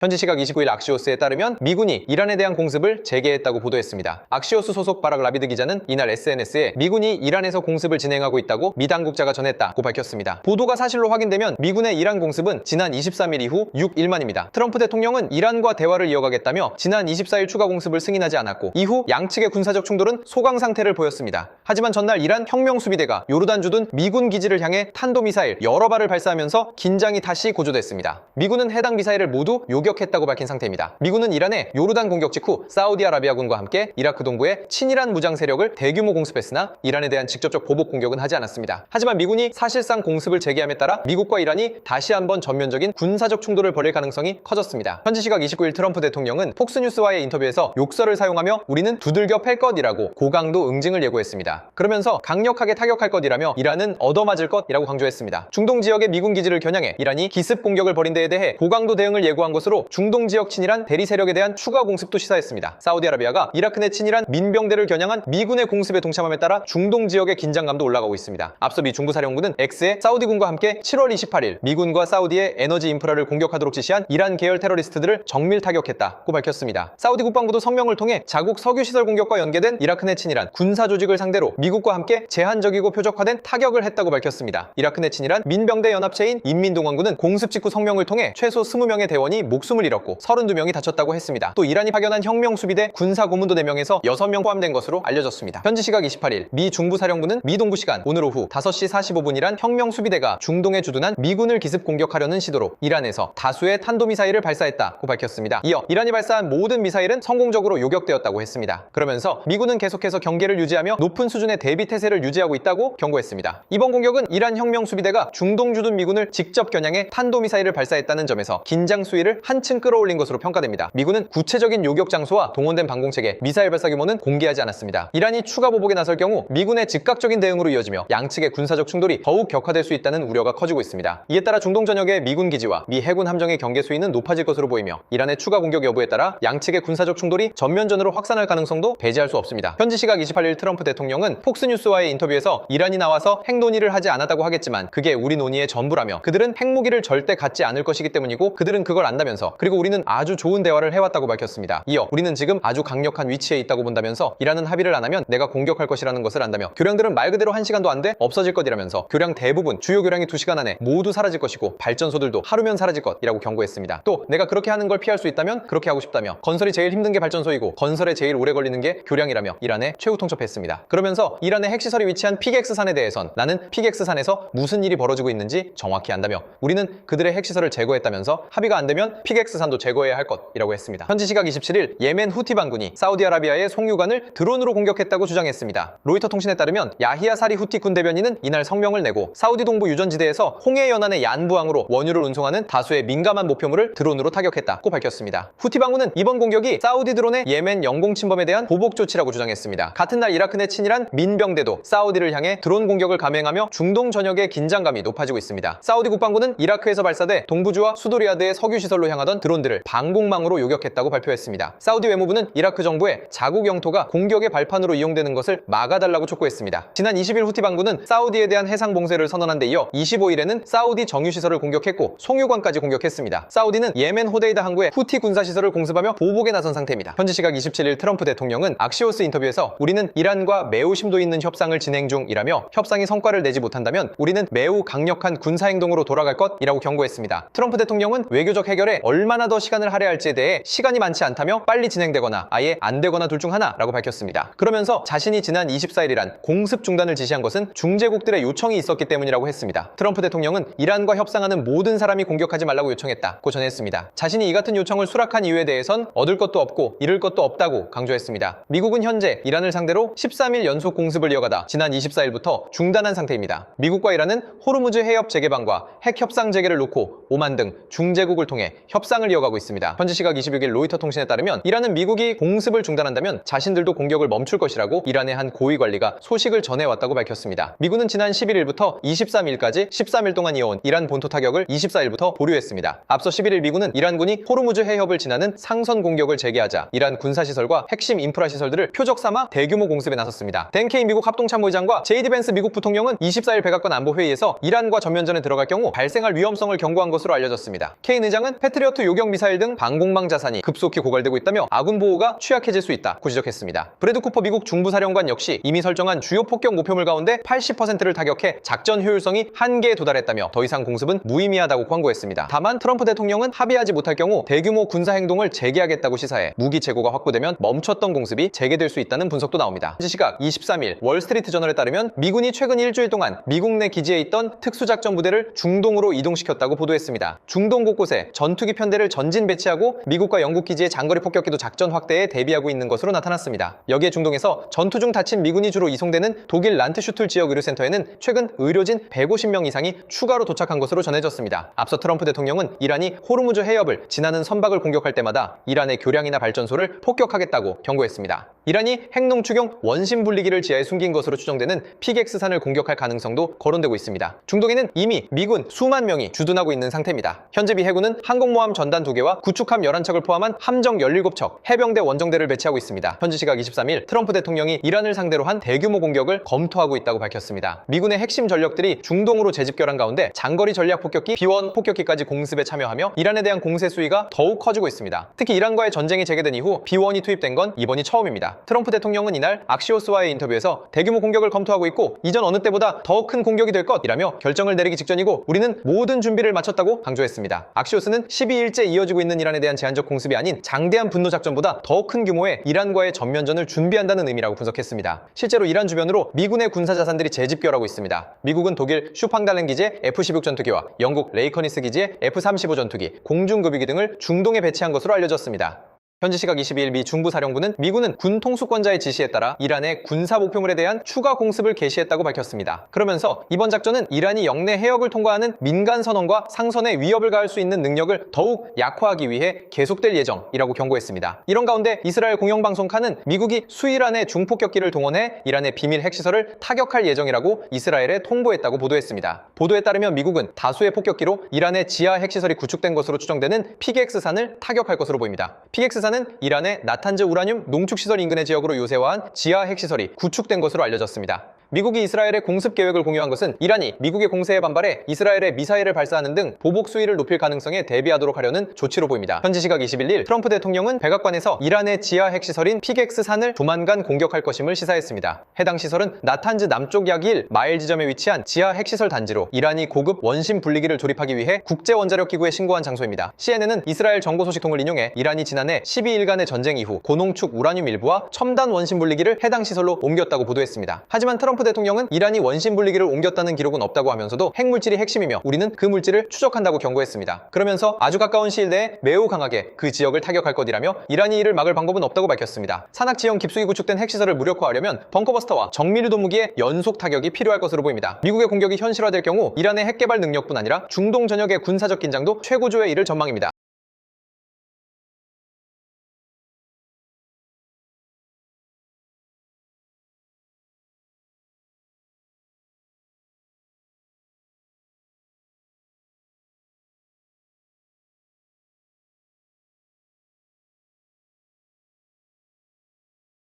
현지 시각 29일 악시오스에 따르면 미군이 이란에 대한 공습을 재개했다고 보도했습니다. 악시오스 소속 바락 라비드 기자는 이날 SNS에 미군이 이란에서 공습을 진행하고 있다고 미 당국자가 전했다고 밝혔습니다. 보도가 사실로 확인되면 미군의 이란 공습은 지난 23일 이후 6일 만입니다. 트럼프 대통령은 이란과 대화를 이어가겠다며 지난 24일 추가 공습을 승인하지 않았고 이후 양측의 군사적 충돌은 소강 상태를 보였습니다. 하지만 전날 이란 혁명수비대가 요르단 주둔 미군 기지를 향해 탄도미사일 여러 발을 발사하면서 긴장이 다시 고조됐습니다. 미군은 해당 미사일을 모두 요격했다고 밝힌 상태입니다. 미군은 이란의 요르단 공격 직후 사우디아라비아군과 함께 이라크 동부의 친이란 무장 세력을 대규모 공습했으나 이란에 대한 직접적 보복 공격은 하지 않았습니다. 하지만 미군이 사실상 공습을 재개함에 따라 미국과 이란이 다시 한번 전면적인 군사적 충돌을 벌일 가능성이 커졌습니다. 현지 시각 29일 트럼프 대통령은 폭스뉴스와의 인터뷰에서 욕설을 사용하며 우리는 두들겨 팰 것이라고 고강도 응징을 예고했습니다. 그러면서 강력하게 타격할 것이라며 이란은 얻어맞을 것이라고 강조했습니다. 중동 지역의 미군 기지를 겨냥해 이란이 기습 공격을 벌인 데에 대해 고강도 대응을 예고한 것으로 중동 지역 친이란 대리 세력에 대한 추가 공습도 시사했습니다. 사우디아라비아가 이라크 내 친이란 민병대를 겨냥한 미군의 공습에 동참함에 따라 중동 지역의 긴장감도 올라가고 있습니다. 앞서 미 중부사령부는 X에 사우디군과 함께 7월 28일 미군과 사우디의 에너지 인프라를 공격하도록 지시한 이란 계열 테러리스트들을 정밀 타격했다고 밝혔습니다. 사우디 국방부도 성명을 통해 자국 석유시설 공격과 연계된 이라크 내 친이란 군사 조직을 상대로 미국과 함께 제한적이고 표적화된 타격을 했다고 밝혔습니다. 이라크 내 친이란 민병대 연합체인 인민동원군은 공습 직후 성명을 통해 최소 20명의 대원이 목숨을 잃었고 32명이 다쳤다고 했습니다. 또 이란이 파견한 혁명수비대 군사고문도 4명에서 6명 포함된 것으로 알려졌습니다. 현지 시각 28일 미 중부사령부는 미 동부 시간 오늘 오후 5시 45분이란 혁명수비대가 중동에 주둔한 미군을 기습 공격하려는 시도로 이란에서 다수의 탄도미사일을 발사했다고 밝혔습니다. 이어 이란이 발사한 모든 미사일은 성공적으로 요격되었다고 했습니다. 그러면서 미군은 계속해서 경계를 유지하며 높은 수준의 대비 태세를 유지하고 있다고 경고했습니다. 이번 공격은 이란 혁명수비대가 중동 주둔 미군을 직접 겨냥해 탄도미사일을 발사했다는 점에서 긴장 수위를 한층 끌어올린 것으로 평가됩니다. 미군은 구체적인 요격 장소와 동원된 방공체계, 미사일 발사 규모는 공개하지 않았습니다. 이란이 추가 보복에 나설 경우 미군의 즉각적인 대응으로 이어지며 양측의 군사적 충돌이 더욱 격화될 수 있다는 우려가 커지고 있습니다. 이에 따라 중동 전역의 미군 기지와 미 해군 함정의 경계 수위는 높아질 것으로 보이며 이란의 추가 공격 여부에 따라 양측의 군사적 충돌이 전면전으로 확산할 가능성도 배제할 수 없습니다. 현지 시각 28일 트럼프 대통령은 폭스뉴스와의 인터뷰에서 이란이 나와서 핵 논의를 하지 않았다고 하겠지만 그게 우리 논의의 전부라며 그들은 핵무기를 절대 갖지 않을 것이기 때문이고 그들은 그걸 안다면서 그리고 우리는 아주 좋은 대화를 해왔다고 밝혔습니다. 이어 우리는 지금 아주 강력한 위치에 있다고 본다면서 이란은 합의를 안 하면 내가 공격할 것이라는 것을 안다며 교량들은 말 그대로 1시간도 안 돼 없어질 것이라면서 교량 대부분 주요 교량이 2시간 안에 모두 사라질 것이고 발전소들도 하루면 사라질 것이라고 경고했습니다. 또 내가 그렇게 하는 걸 피할 수 있다면 그렇게 하고 싶다며 건설이 제일 힘든 게 발전소이고 건설에 제일 오래 걸리는 게 교량이라며 이란에 최후 통첩했습니다. 그러면서 이란의 핵시설이 위치한 피객스산에 대해선 나는 피객스산에서 무슨 일이 벌어지고 있는지 정확히 안다며 우리는 그들의 핵시설을 제거했다면서 합의가 안 되면 피객스산도 제거해야 할 것이라고 했습니다. 현지 시각 27일 예멘 후티 반군이 사우디아라비아의 송유관을 드론으로 공격했다고 주장했습니다. 로이터 통신에 따르면 야히야 사리 후티 군 대변인은 이날 성명을 내고 사우디 동부 유전지대에서 홍해 연안의 얀부항으로 원유를 운송하는 다수의 민감한 목표물을 드론으로 타격했다고 밝혔습니다. 후티 반군은 이번 공격이 사우디 드론의 예멘 영공 침범에 대한 보복 조치라고 주장했습니다. 같은 날 이라크 내 친이란 민병대도 사우디를 향해 드론 공격을 감행하며 중동 전역의 긴장감이 높아지고 있습니다. 사우디 국방부는 이라크에서 발사돼 동부주와 수도 리야드의 석유시설로 향하던 드론들을 방공망으로 요격했다고 발표했습니다. 사우디 외무부는 이라크 정부의 자국 영토가 공격의 발판으로 이용되는 것을 막아달라고 촉구했습니다. 지난 20일 후티 반군은 사우디에 대한 해상 봉쇄를 선언한 데 이어 25일에는 사우디 정유시설을 공격했고 송유관까지 공격했습니다. 사우디는 예멘 호데이다 항구의 후티 군사시설을 공습하며 보복에 나선 상태입니다. 현지 시각 27일 트럼프 대통령은 악시오스 인터뷰에서 우리는 이란과 매우 심도 있는 협상을 진행 중이라며 협상이 성과를 내지 못한다면 우리는 매우 강력한 군사행동으로 돌아갈 것이라고 경고했습니다. 트럼프 대통령은 외교적 해결에 얼마나 더 시간을 할애할지에 대해 시간이 많지 않다며 빨리 진행되거나 아예 안 되거나 둘 중 하나라고 밝혔습니다. 그러면서 자신이 지난 24일이란 공습 중단을 지시한 것은 중재국들의 요청이 있었기 때문이라고 했습니다. 트럼프 대통령은 이란과 협상하는 모든 사람이 공격하지 말라고 요청했다고 전했습니다. 자신이 이 같은 요청을 수락한 이유에 대해선 얻을 것도 없고 잃을 것도 없다고 강조했습니다. 미국은 현재 이란을 상대로 13일 연속 공습을 이어가다 지난 24일부터 중단한 상태입니다. 미국과 이란은 호르무즈 해협 재개방과 핵 협상 재개를 놓고 오만 등 중재국을 통해 협상을 이어가고 있습니다. 현지 시각 26일 로이터 통신에 따르면 이란은 미국이 공습을 중단한다면 자신들도 공격을 멈출 것이라고 이란의 한 고위 관리가 소식을 전해왔다고 밝혔습니다. 미군은 지난 11일부터 23일까지 13일 동안 이어온 이란 본토 타격을 24일부터 보류했습니다. 앞서 11일 미군은 이란군이 호르무즈 해협을 지나는 상선 공격을 재개하자 이란 군사시설과 핵심 인프라 시설들을 표적 삼아 대규모 공습에 나섰습니다. 댄 케인 미국 합동참모의장과 제이디 벤스 미국 부통령은 24일 백악관 안보회의에서 이란과 전면전에 들어갈 경우 발생할 위험성을 경고한 것으로 알려졌습니다. 케인 의장은 패트리어트 패트리어트 요격 미사일 등 방공망 자산이 급속히 고갈되고 있다며 아군 보호가 취약해질 수 있다고 지적했습니다. 브래드 쿠퍼 미국 중부사령관 역시 이미 설정한 주요 폭격 목표물 가운데 80%를 타격해 작전 효율성이 한계에 도달했다며 더 이상 공습은 무의미하다고 권고했습니다. 다만 트럼프 대통령은 합의하지 못할 경우 대규모 군사 행동을 재개하겠다고 시사해 무기 재고가 확보되면 멈췄던 공습이 재개될 수 있다는 분석도 나옵니다. 현지 시각 23일 월스트리트 저널에 따르면 미군이 최근 일주일 동안 미국 내 기지에 있던 특수작전 부대를 중동으로 이동시켰다고 보도했습니다. 중동 곳곳에 전투기 편대를 전진 배치하고 미국과 영국 기지의 장거리 폭격기도 작전 확대에 대비하고 있는 것으로 나타났습니다. 여기에 중동에서 전투 중 다친 미군이 주로 이송되는 독일 란트슈툴 지역 의료센터에는 최근 의료진 150명 이상이 추가로 도착한 것으로 전해졌습니다. 앞서 트럼프 대통령은 이란이 호르무즈 해협을 지나는 선박을 공격할 때마다 이란의 교량이나 발전소를 폭격하겠다고 경고했습니다. 이란이 핵농축용 원심분리기를 지하에 숨긴 것으로 추정되는 피객스산을 공격할 가능성도 거론되고 있습니다. 중동에는 이미 미군 수만 명이 주둔하고 있는 상태입니다. 현재 미 해군은 항공모함 전단 2개와 구축함 11척을 포함한 함정 17척, 해병대 원정대를 배치하고 있습니다. 현지 시각 23일 트럼프 대통령이 이란을 상대로 한 대규모 공격을 검토하고 있다고 밝혔습니다. 미군의 핵심 전력들이 중동으로 재집결한 가운데 장거리 전략 폭격기, B-1 폭격기까지 공습에 참여하며 이란에 대한 공세 수위가 더욱 커지고 있습니다. 특히 이란과의 전쟁이 재개된 이후 B-1이 투입된 건 이번이 처음입니다. 트럼프 대통령은 이날 악시오스와의 인터뷰에서 대규모 공격을 검토하고 있고 이전 어느 때보다 더 큰 공격이 될 것이라며 결정을 내리기 직전이고 우리는 모든 준비를 마쳤다고 강조했습니다. 악시오스는 12일째 이어지고 있는 이란에 대한 제한적 공습이 아닌 장대한 분노 작전보다 더 큰 규모의 이란과의 전면전을 준비한다는 의미라고 분석했습니다. 실제로 이란 주변으로 미군의 군사 자산들이 재집결하고 있습니다. 미국은 독일 슈팡달렌 기지의 F-16 전투기와 영국 레이커니스 기지의 F-35 전투기, 공중급유기 등을 중동에 배치한 것으로 알려졌습니다. 현지 시각 22일 미 중부사령부는 미군은 군 통수권자의 지시에 따라 이란의 군사 목표물에 대한 추가 공습을 개시했다고 밝혔습니다. 그러면서 이번 작전은 이란이 영내 해역을 통과하는 민간 선원과 상선에 위협을 가할 수 있는 능력을 더욱 약화하기 위해 계속될 예정이라고 경고했습니다. 이런 가운데 이스라엘 공영방송 칸은 미국이 수이란의 중폭격기를 동원해 이란의 비밀 핵시설을 타격할 예정이라고 이스라엘에 통보했다고 보도했습니다. 보도에 따르면 미국은 다수의 폭격기로 이란의 지하 핵시설이 구축된 것으로 추정되는 피객스산을 타격할 것으로 보입니다. 피객스산 는 이란의 나탄즈 우라늄 농축시설 인근의 지역으로 요새화한 지하 핵시설이 구축된 것으로 알려졌습니다. 미국이 이스라엘의 공습 계획을 공유한 것은 이란이 미국의 공세에 반발해 이스라엘에 미사일을 발사하는 등 보복 수위를 높일 가능성에 대비하도록 하려는 조치로 보입니다. 현지 시각 21일 트럼프 대통령은 백악관에서 이란의 지하 핵시설인 피객스산을 조만간 공격할 것임을 시사했습니다. 해당 시설은 나탄즈 남쪽 약 1마일 지점에 위치한 지하 핵시설 단지로 이란이 고급 원심 분리기를 조립하기 위해 국제원자력기구에 신고한 장소입니다. CNN은 이스라엘 정보 소식통을 인용해 이란이 지난해 12일간의 전쟁 이후 고농축 우라늄 일부와 첨단 원심 분리기를 해당 시설로 옮겼다고 보도했습니다. 하지만 트럼프 대통령은 이란이 원심 분리기를 옮겼다는 기록은 없다고 하면서도 핵물질이 핵심이며 우리는 그 물질을 추적한다고 경고했습니다. 그러면서 아주 가까운 시일 내에 매우 강하게 그 지역을 타격할 것이라며 이란이 이를 막을 방법은 없다고 밝혔습니다. 산악 지형 깊숙이 구축된 핵시설을 무력화하려면 벙커버스터와 정밀유도 무기의 연속 타격이 필요할 것으로 보입니다. 미국의 공격이 현실화될 경우 이란의 핵개발 능력뿐 아니라 중동 전역의 군사적 긴장도 최고조에 이를 전망입니다.